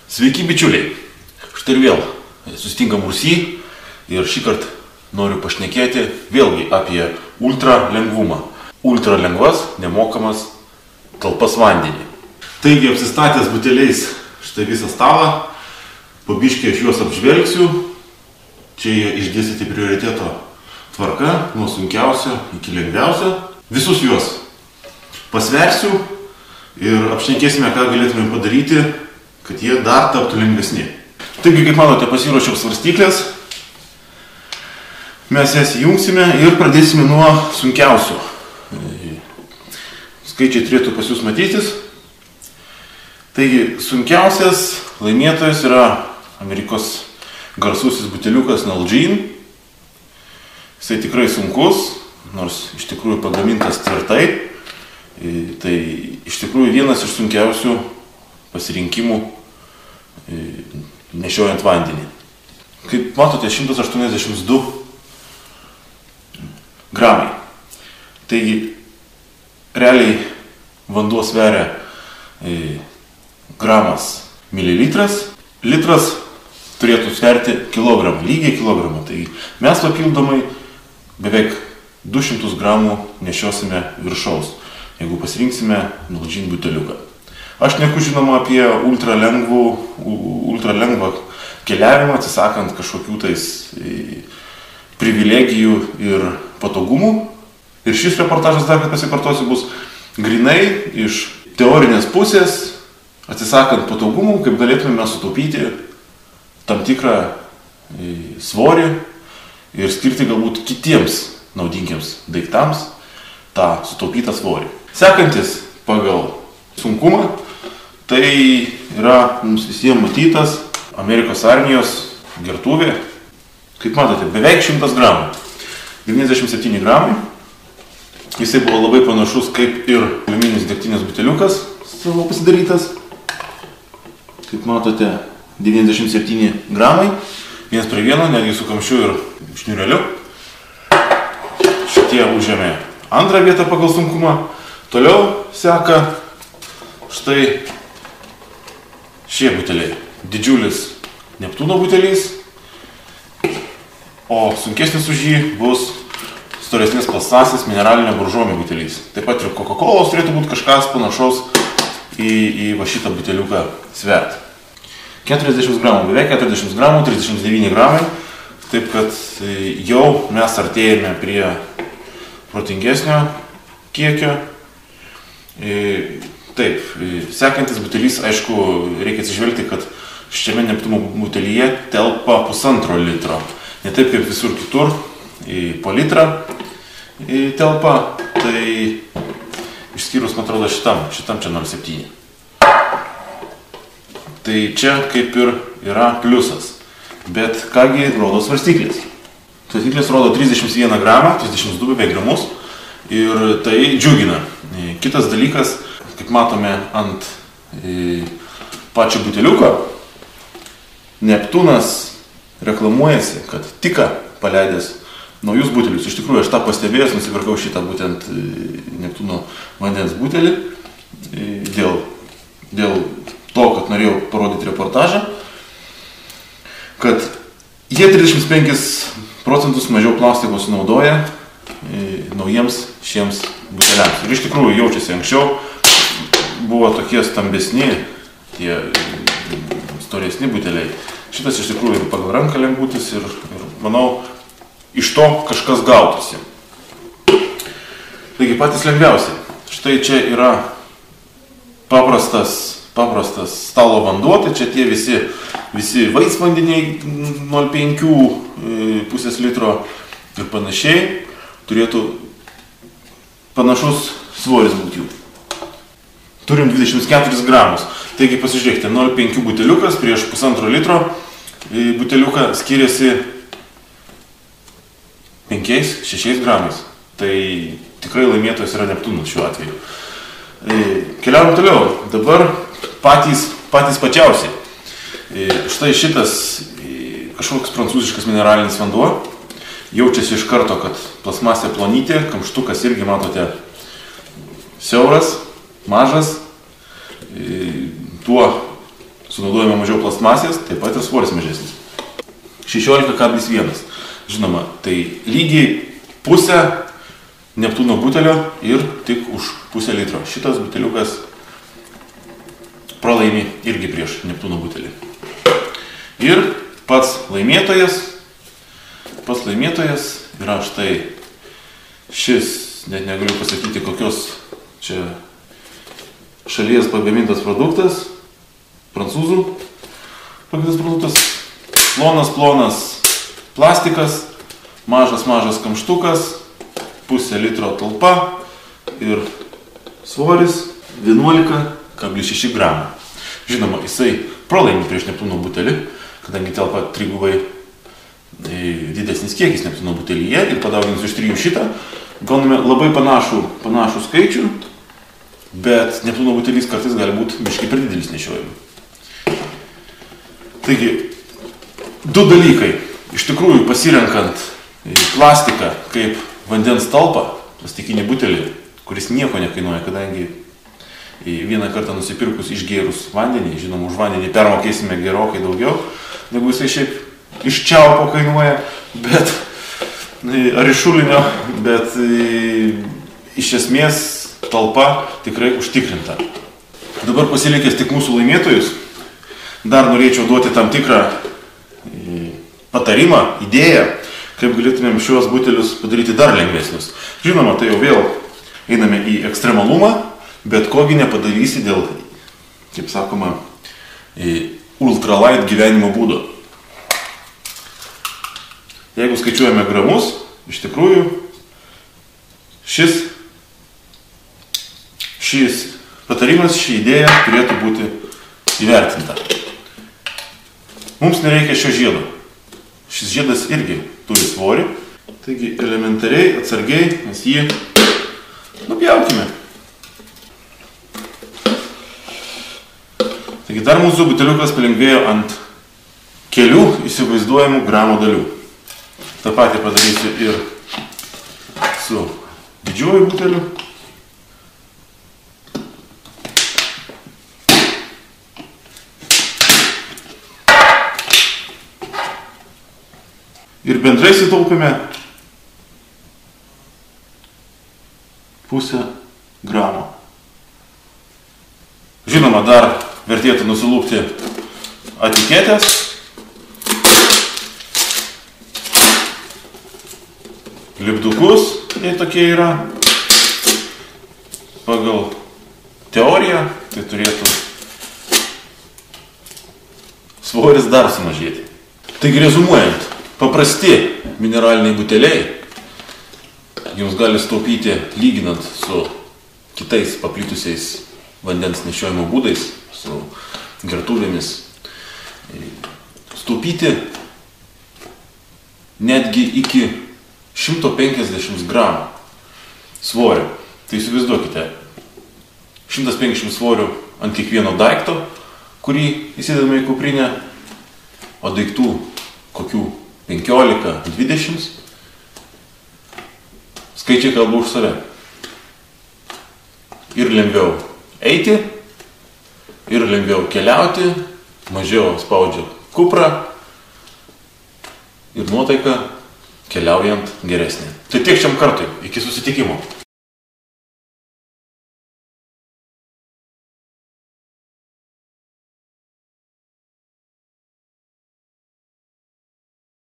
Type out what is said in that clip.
Sveiki bičiuliai, štai ir vėl susitinkam Rūsy ir šį kartą noriu pašnekėti vėlgi apie ultra lengvumą. Ultra lengvas, nemokamas talpas vandenį. Taigi apsistatęs buteliais štai visą stalą, pabiškai aš juos apžvelgsiu. Čia jie išdėstyti prioriteto tvarka, nuo sunkiausio iki lengviausio. Visus juos pasversiu ir apšnekėsime, ką galėtume padaryti, kad jie dar taptų lengvesni. Taigi, kaip matote, pasiruošiau svarstyklės. Mes jas įjungsime ir pradėsime nuo sunkiausių. Skaičiai turėtų pas jūs matytis. Taigi, sunkiausias laimėtojas yra Amerikos garsusis buteliukas Nalgene. Jisai tikrai sunkus, nors iš tikrųjų pagamintas tvirtai. Tai iš tikrųjų vienas iš sunkiausių pasirinkimų nešiojant vandenį. Kaip matote, 182 gramai. Taigi, realiai vanduo sveria gramas mililitras. Litras turėtų sverti kilogramą, lygiai kilogramą. Taigi, mes papildomai beveik 200 gramų nešiosime viršaus, jeigu pasirinksime Nalgene buteliuką. Aš neku žinoma apie ultra lengvą keliavimą, atsisakant kažkokių tais privilegijų ir patogumų. Ir šis reportažas, dar kad pasikartosiu, bus grinai iš teorinės pusės, atsisakant patogumų, kaip galėtume sutaupyti tam tikrą svorį ir skirti galbūt kitiems naudingiems daiktams tą sutaupytą svorį. Sekantis pagal sunkumą, tai yra mums visiems matytas Amerikos armijos gertuvė. Kaip matote, beveik 100 gramų. 97 gramai. Jisai buvo labai panašus kaip ir aliumininis degtinės buteliukas savo pasidarytas. Kaip matote, 97 gramai. Vienas prie vieno, netgi su kamščiu ir šniureliu. Šitie užėmė antrą vietą pagal sunkumą. Toliau seka štai šie buteliai. Didžiulis Neptūno butelys, o sunkesnis už jį bus storesnės plastmasės mineralinio buržuomio butelys. Taip pat ir Coca-Colos turėtų būti kažkas panašaus į va šitą buteliuką svert. 40 gramų, beveik 40 gramų, 39 gramai. Taip kad jau mes artėjame prie protingesnio kiekio. Taip, sekantis butelys, aišku, reikia atsižvelgti, kad šiame Neptūno butelyje telpa 1,5 litro. Ne taip kaip visur kitur, po litrą telpa, tai išskyrus, man atrodo, šitam čia 0,7. Tai čia kaip ir yra pliusas. Bet kągi rodo svarstyklės. Svarstyklės rodo 31 gramą, 32 beveik gramus ir tai džiugina. Kitas dalykas, kaip matome ant pačio buteliuko, Neptūnas reklamuojasi, kad tik paleidęs naujus butelius. Iš tikrųjų, aš tą pastebėjęs, nusipirkau šitą būtent Neptūno vandens butelį dėl to, kad norėjau parodyti reportažą, kad jie 35% mažiau plastiko sunaudoja naujiems šiems buteliams. Ir iš tikrųjų jaučiasi, anksčiau buvo tokie stambesni, tie storesni buteliai. Šitas iš tikrųjų ir pagal ranką lengvutis ir manau, iš to kažkas gautųsi. Taigi patys lengviausiai. Štai čia yra paprastas stalo vanduo, tai čia tie visi vaisvandeniai 0,5 pusės litro ir panašiai. Turėtų panašus svoris būti jų. Turim 24 gramus. Taigi pasižiūrėkite, 0,5 buteliukas prieš 1,5 litro buteliuką skiriasi 5-6 gramais. Tai tikrai laimėtojas yra Neptūnas šiuo atveju. Keliaujam toliau. Dabar patys pačiausiai. Štai šitas kažkoks prancūziškas mineralinis vanduo. Jaučiasi iš karto, kad plastmasė plonytė, kamštukas irgi matote siauras, mažas. Tuo sunaudojame mažiau plastmasės, taip pat ir svoris mažesnis. 16,1. Žinoma, tai lygiai pusę Neptūno butelio ir tik už pusę litro. Šitas buteliukas pralaimi irgi prieš Neptūno butelį. Ir pats laimėtojas yra štai šis, net negaliu pasakyti, kokios čia šalies pagamintas produktas, prancūzų pagamintas produktas, plonas plastikas, mažas kamštukas, pusę litro talpa ir svoris 11,6 gramų. Žinoma, jisai pralaimi prieš Neptūno butelį, kadangi telpa trigubai didesnis kiekis Neptūno butelyje ir padauginus iš 3 šitą, gauname labai panašų skaičių, bet Neptūno butelys kartais gali būti biškai per didelis nešiojimui. Taigi, 2 dalykai. Iš tikrųjų, pasirenkant plastiką kaip vandens talpą, plastikinį butelį, kuris nieko nekainuoja, kadangi vieną kartą nusipirkus išgėrus vandenį, žinoma, už vandenį permokėsime gerokai daugiau, negu jisai šiaip iš čiaupo kainuoja, ar iš šulinio, bet iš esmės talpa tikrai užtikrinta. Dabar pasilikęs tik mūsų laimėtojus, dar norėčiau duoti tam tikrą patarimą, idėją, kaip galėtumėm šios butelius padaryti dar lengvesnius. Žinoma, tai jau vėl einame į ekstremalumą, bet kogi nepadarysi dėl, kaip sakoma, ultralight gyvenimo būdo. Jeigu skaičiuojame gramus, iš tikrųjų, šis patarimas, ši idėja turėtų būti įvertinta. Mums nereikia šio žiedo. Šis žiedas irgi turi svorį, taigi elementariai, atsargiai mes jį nupjaukime. Taigi dar mūsų buteliukas palengvėjo ant kelių įsivaizduojamų gramo dalių. Ta patį padarysiu ir su didžiuoju buteliu. Ir bendrai sutaupėme pusę gramo. Žinoma, dar vertėtų nusilupti etiketės. Lipdukus, jei tokie yra. Pagal teoriją, tai turėtų svoris dar sumažėti. Taigi rezumuojant, paprasti mineraliniai buteliai jums gali sutaupyti, lyginant su kitais paplitusiais vandens nešiojimo būdais, su gertuvėmis, sutaupyti netgi iki 150 gramų svorio. Tai įsivaizduokite, 150 svorių ant kiekvieno daikto, kurį įsidedame į kuprinę, o daiktų kokių 15-20, skaičiai kalba už save. Ir lengviau eiti, ir lengviau keliauti, mažiau spaudžia kuprą ir nuotaika keliaujant geresnė. Tai tiek šiam kartui, iki susitikimo.